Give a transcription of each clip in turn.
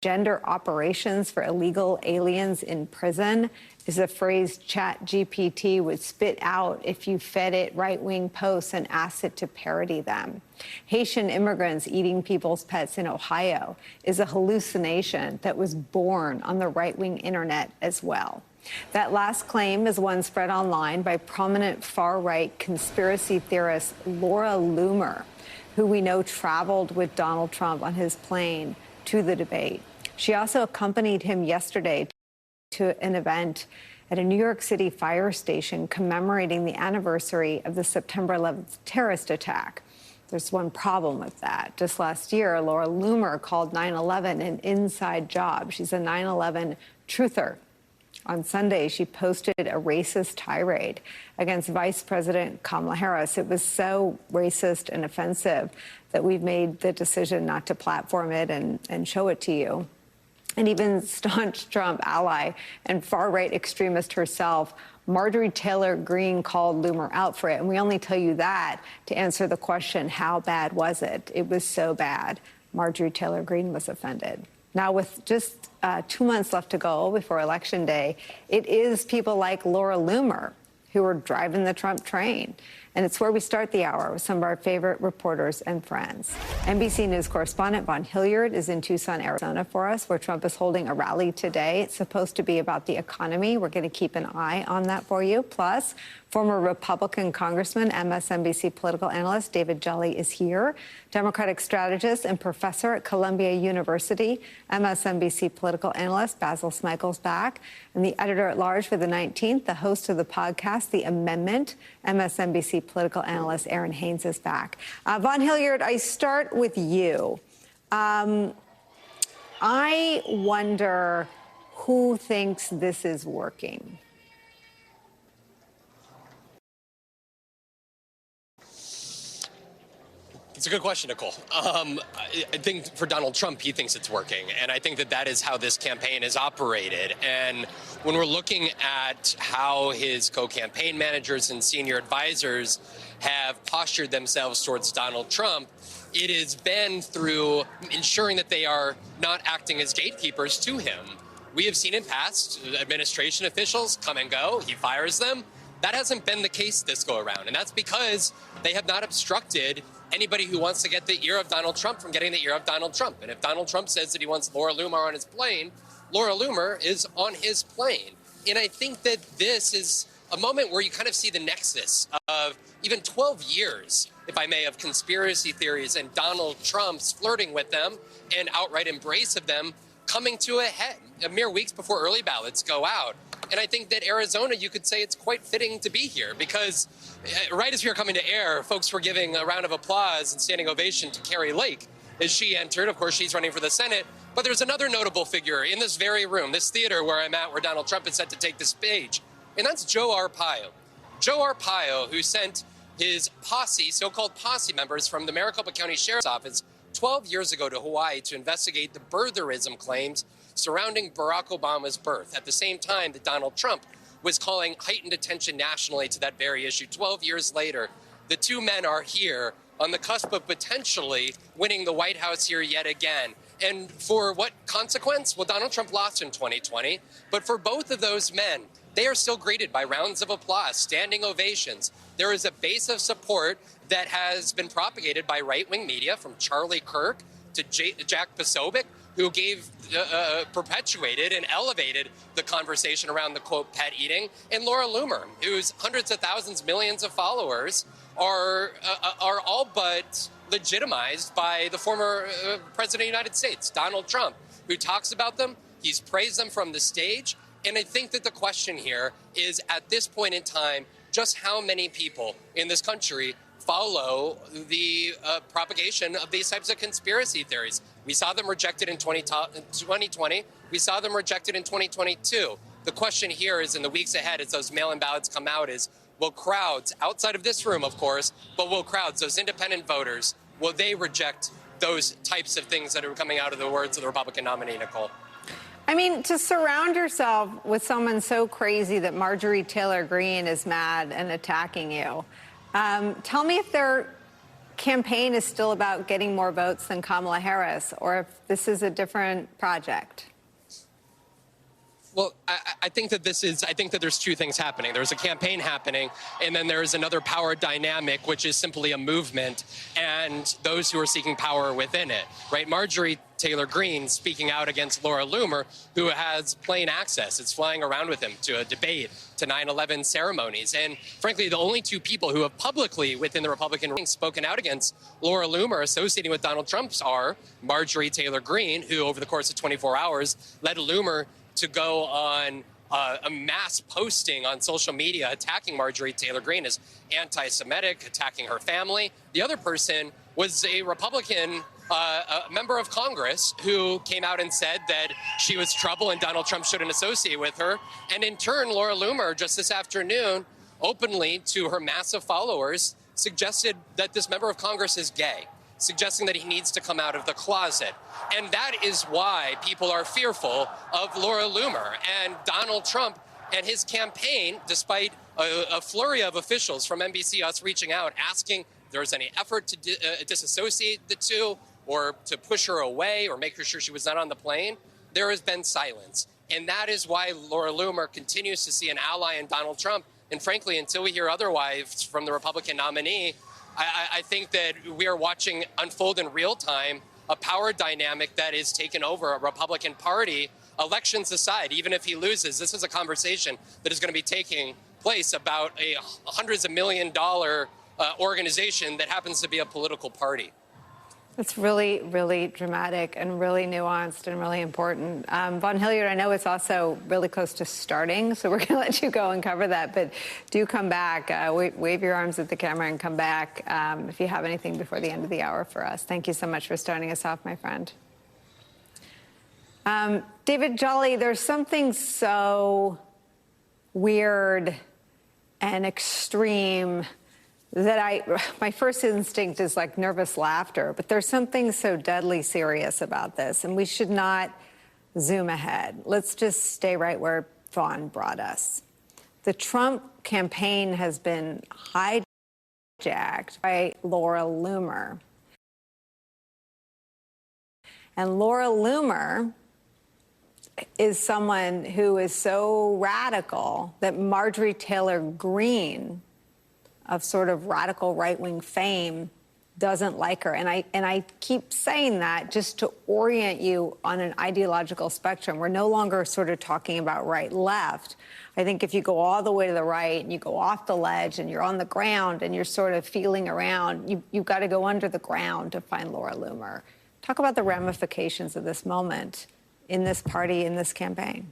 gender operations for illegal aliens in prison is a phrase ChatGPT would spit out if you fed it right-wing posts and asked it to parody them. Haitian immigrants eating people's pets in Ohio is a hallucination that was born on the right-wing internet as well. That last claim is one spread online by prominent far-right conspiracy theorist Laura Loomer, who we know traveled with Donald Trump on his plane to the debate. She also accompanied him yesterday to an event at a New York City fire station commemorating the anniversary of the September 11th terrorist attack. There's one problem with that. Just last year, Laura Loomer called 9/11 an inside job. She's a 9/11 truther. On Sunday, she posted a racist tirade against Vice President Kamala Harris. It was so racist and offensive that we've made the decision not to platform it and show it to you. And even staunch Trump ally and far-right extremist herself, Marjorie Taylor Greene, called Loomer out for it. And we only tell you that to answer the question, how bad was it? It was so bad. Marjorie Taylor Greene was offended. Now, with just 2 months left to go before Election Day, it is people like Laura Loomer who are driving the Trump train. And it's where we start the hour with some of our favorite reporters and friends. NBC News correspondent Vaughn Hilliard is in Tucson, Arizona for us, where Trump is holding a rally today. It's supposed to be about the economy. We're going to keep an eye on that for you. Plus, former Republican Congressman, MSNBC political analyst David Jolly is here. Democratic strategist and professor at Columbia University, MSNBC political analyst Basil Smykel's back. And the editor-at-large for the 19th, the host of the podcast, The Amendment, MSNBC political analyst Aaron Haynes is back. Vaughn Hilliard, I start with you. I wonder who thinks this is working. It's a good question, Nicole. I think for Donald Trump, he thinks it's working. And I think that that is how this campaign is operated. And when we're looking at how his co-campaign managers and senior advisors have postured themselves towards Donald Trump, it has been through ensuring that they are not acting as gatekeepers to him. We have seen in past administration officials come and go. He fires them. That hasn't been the case this go around. And that's because they have not obstructed anybody who wants to get the ear of Donald Trump from getting the ear of Donald Trump. And if Donald Trump says that he wants Laura Loomer on his plane, Laura Loomer is on his plane. And I think that this is a moment where you kind of see the nexus of even 12 years, if I may, of conspiracy theories and Donald Trump's flirting with them and outright embrace of them coming to a head a mere weeks before early ballots go out. And I think that Arizona, you could say it's quite fitting to be here because right as we were coming to air, folks were giving a round of applause and standing ovation to Carrie Lake as she entered. Of course, she's running for the Senate. But there's another notable figure in this very room, this theater where I'm at, where Donald Trump is set to take the stage. And that's Joe Arpaio. Joe Arpaio, who sent his posse, so-called posse members from the Maricopa County Sheriff's Office 12 years ago to Hawaii to investigate the birtherism claims surrounding Barack Obama's birth, at the same time that Donald Trump was calling heightened attention nationally to that very issue. 12 years later, the two men are here on the cusp of potentially winning the White House here yet again. And for what consequence? Well, Donald Trump lost in 2020, but for both of those men, they are still greeted by rounds of applause, standing ovations. There is a base of support that has been propagated by right-wing media, from Charlie Kirk to Jack Posobiec, who perpetuated and elevated the conversation around the, quote, pet eating, and Laura Loomer, whose hundreds of thousands, millions of followers are all but legitimized by the former president of the United States, Donald Trump, who talks about them. He's praised them from the stage. And I think that the question here is, at this point in time, just how many people in this country follow the propagation of these types of conspiracy theories. We saw them rejected in 2020. We saw them rejected in 2022. The question here is, in the weeks ahead, as those mail-in ballots come out, is will crowds, outside of this room, of course, but will crowds, those independent voters, will they reject those types of things that are coming out of the words of the Republican nominee, Nicole? I mean, to surround yourself with someone so crazy that Marjorie Taylor Greene is mad and attacking you. Tell me if they're campaign is still about getting more votes than Kamala Harris, or if this is a different project. Well, I think that there's two things happening. There's a campaign happening, and then there's another power dynamic, which is simply a movement and those who are seeking power within it, right? Marjorie Taylor Greene speaking out against Laura Loomer, who has plain access. It's flying around with him to a debate, to 9/11 ceremonies. And frankly, the only two people who have publicly within the Republican ranks spoken out against Laura Loomer associating with Donald Trump are Marjorie Taylor Greene, who over the course of 24 hours led Loomer to go on a mass posting on social media attacking Marjorie Taylor Greene as anti-Semitic, attacking her family. The other person was a Republican a member of Congress who came out and said that she was trouble and Donald Trump shouldn't associate with her. And in turn, Laura Loomer, just this afternoon, openly to her massive followers, suggested that this member of Congress is gay, suggesting that he needs to come out of the closet. And that is why people are fearful of Laura Loomer and Donald Trump and his campaign, despite a flurry of officials from NBC Us reaching out, asking if there was any effort to disassociate the two or to push her away or make sure she was not on the plane. There has been silence. And that is why Laura Loomer continues to see an ally in Donald Trump. And frankly, until we hear otherwise from the Republican nominee, I think that we are watching unfold in real time a power dynamic that is taken over a Republican Party. Elections aside, even if he loses, this is a conversation that is going to be taking place about a hundreds of $million organization that happens to be a political party. It's really, really dramatic and really nuanced and really important. Von Hilliard, I know it's also really close to starting, so we're going to let you go and cover that. But do come back. Wave your arms at the camera and come back if you have anything before the end of the hour for us. Thank you so much for starting us off, my friend. David Jolly, there's something so weird and extreme that my first instinct is like nervous laughter, but there's something so deadly serious about this, and we should not zoom ahead. Let's just stay right where Vaughn brought us. The Trump campaign has been hijacked by Laura Loomer. And Laura Loomer is someone who is so radical that Marjorie Taylor Greene, of sort of radical right-wing fame, doesn't like her. And I keep saying that just to orient you on an ideological spectrum. We're no longer sort of talking about right-left. I think if you go all the way to the right and you go off the ledge and you're on the ground and you're sort of feeling around, you've got to go under the ground to find Laura Loomer. Talk about the ramifications of this moment in this party, in this campaign.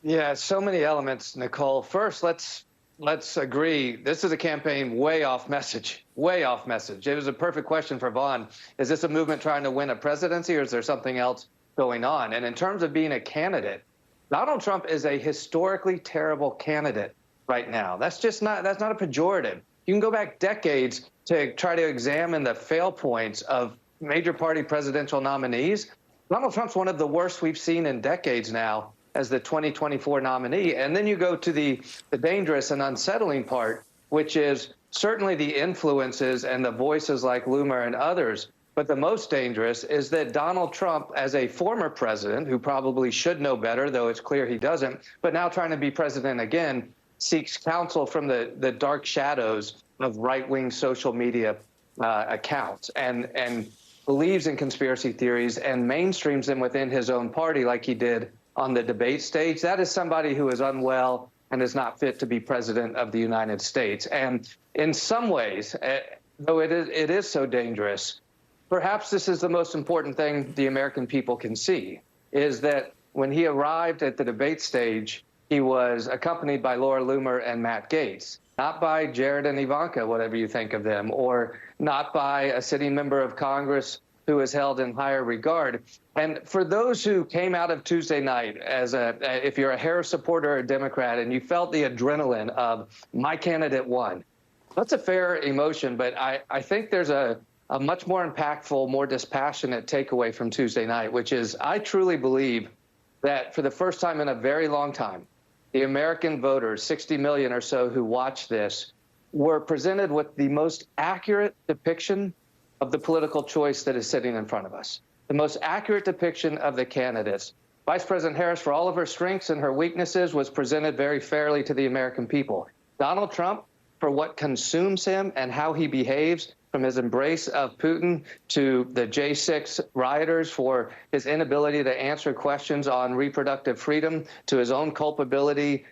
Yeah, so many elements, Nicolle. First, let's agree, this is a campaign way off message, way off message. It was a perfect question for Vaughn. Is this a movement trying to win a presidency, or is there something else going on? And in terms of being a candidate, Donald Trump is a historically terrible candidate right now. That's not a pejorative. You can go back decades to try to examine the fail points of major party presidential nominees. Donald Trump's one of the worst we've seen in decades now as the 2024 nominee. And then you go to the dangerous and unsettling part, which is certainly the influences and the voices like Loomer and others. But the most dangerous is that Donald Trump, as a former president who probably should know better, though it's clear he doesn't, but now trying to be president again, seeks counsel from the dark shadows of right-wing social media accounts and believes in conspiracy theories and mainstreams them within his own party like he did on the debate stage. That is somebody who is unwell and is not fit to be president of the United States. And in some ways, though it is so dangerous, perhaps this is the most important thing the American people can see, is that when he arrived at the debate stage, he was accompanied by Laura Loomer and Matt Gaetz, not by Jared and Ivanka, whatever you think of them, or not by a sitting member of Congress who is held in higher regard. And for those who came out of Tuesday night if you're a Harris supporter or a Democrat and you felt the adrenaline of my candidate won, that's a fair emotion. But I think there's a much more impactful, more dispassionate takeaway from Tuesday night, which is I truly believe that for the first time in a very long time, the American voters, 60 million or so who watch this, were presented with the most accurate depiction of the political choice that is sitting in front of us, the most accurate depiction of the candidates. Vice President Harris, for all of her strengths and her weaknesses, was presented very fairly to the American people. Donald Trump, for what consumes him and how he behaves, from his embrace of Putin to the J6 rioters, for his inability to answer questions on reproductive freedom, to his own culpability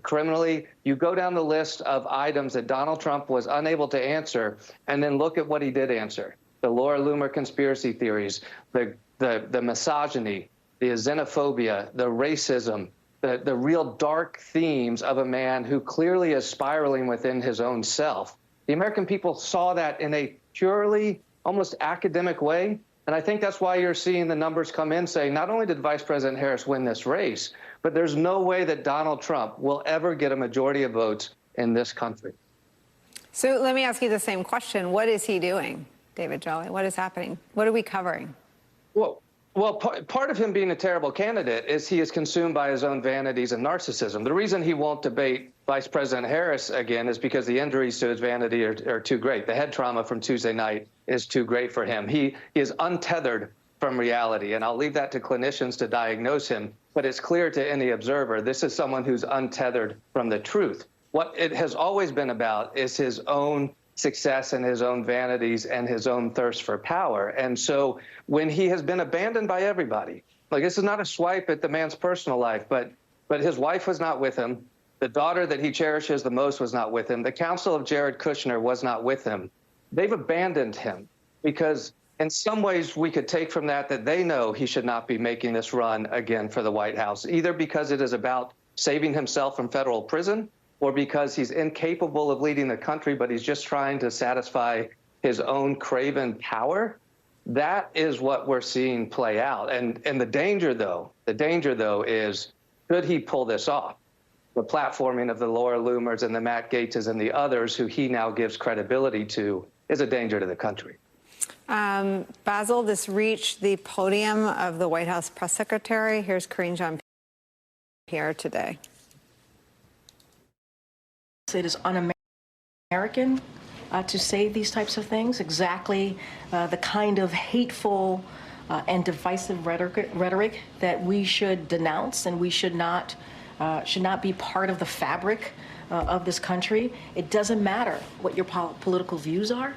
criminally. You go down the list of items that Donald Trump was unable to answer, and then look at what he did answer. The Laura Loomer conspiracy theories, the misogyny, the xenophobia, the racism, the real dark themes of a man who clearly is spiraling within his own self. The American people saw that in a purely, almost academic way. And I think that's why you're seeing the numbers come in saying not only did Vice President Harris win this race, but there's no way that Donald Trump will ever get a majority of votes in this country. So let me ask you the same question. What is he doing, David Jolly? What is happening? What are we covering? Well, part of him being a terrible candidate is he is consumed by his own vanities and narcissism. The reason he won't debate Vice President Harris again is because the injuries to his vanity are too great. The head trauma from Tuesday night is too great for him. He is untethered from reality, and I'll leave that to clinicians to diagnose him. But it's clear to any observer, this is someone who's untethered from the truth. What it has always been about is his own success and his own vanities and his own thirst for power. And so when he has been abandoned by everybody, like this is not a swipe at the man's personal life, but his wife was not with him. The daughter that he cherishes the most was not with him. The counsel of Jared Kushner was not with him. They've abandoned him because in some ways we could take from that they know he should not be making this run again for the White House, either because it is about saving himself from federal prison or because he's incapable of leading the country, but he's just trying to satisfy his own craven power. That is what we're seeing play out. And the danger, though, is, could he pull this off? The platforming of the Laura Loomers and the Matt Gaetzes and the others who he now gives credibility to is a danger to the country. Basil, this reached the podium of the White House press secretary. Here's Karine Jean-Pierre today. It is un-American to say these types of things, exactly the kind of hateful and divisive rhetoric that we should denounce, and we should not be part of the fabric of this country. It doesn't matter what your political views are.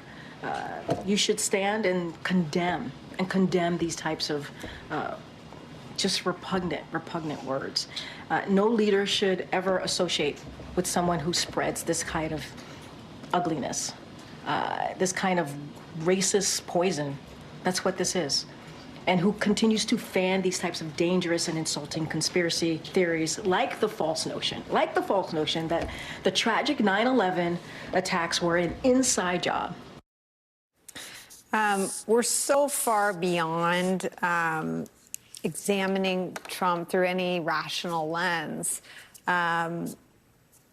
You should stand and condemn these types of just repugnant words. No leader should ever associate with someone who spreads this kind of ugliness, this kind of racist poison. That's what this is. And who continues to fan these types of dangerous and insulting conspiracy theories, like the false notion that the tragic 9/11 attacks were an inside job. We're so far beyond examining Trump through any rational lens.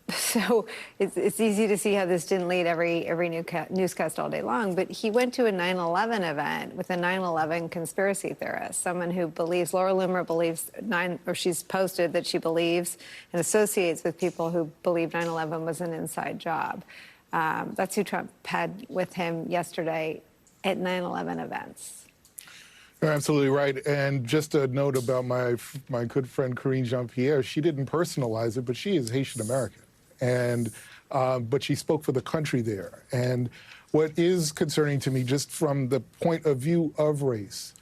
So it's easy to see how this didn't lead every newscast all day long. But he went to a 9/11 event with a 9/11 conspiracy theorist, someone who believes, Laura Loomer believes, she's posted that she believes and associates with people who believe 9/11 was an inside job. That's who Trump had with him yesterday at 9/11 events. You're absolutely right. And just a note about my good friend Karine Jean-Pierre, she didn't personalize it, but she is Haitian American. And but she spoke for the country there. And what is concerning to me, just from the point of view of race,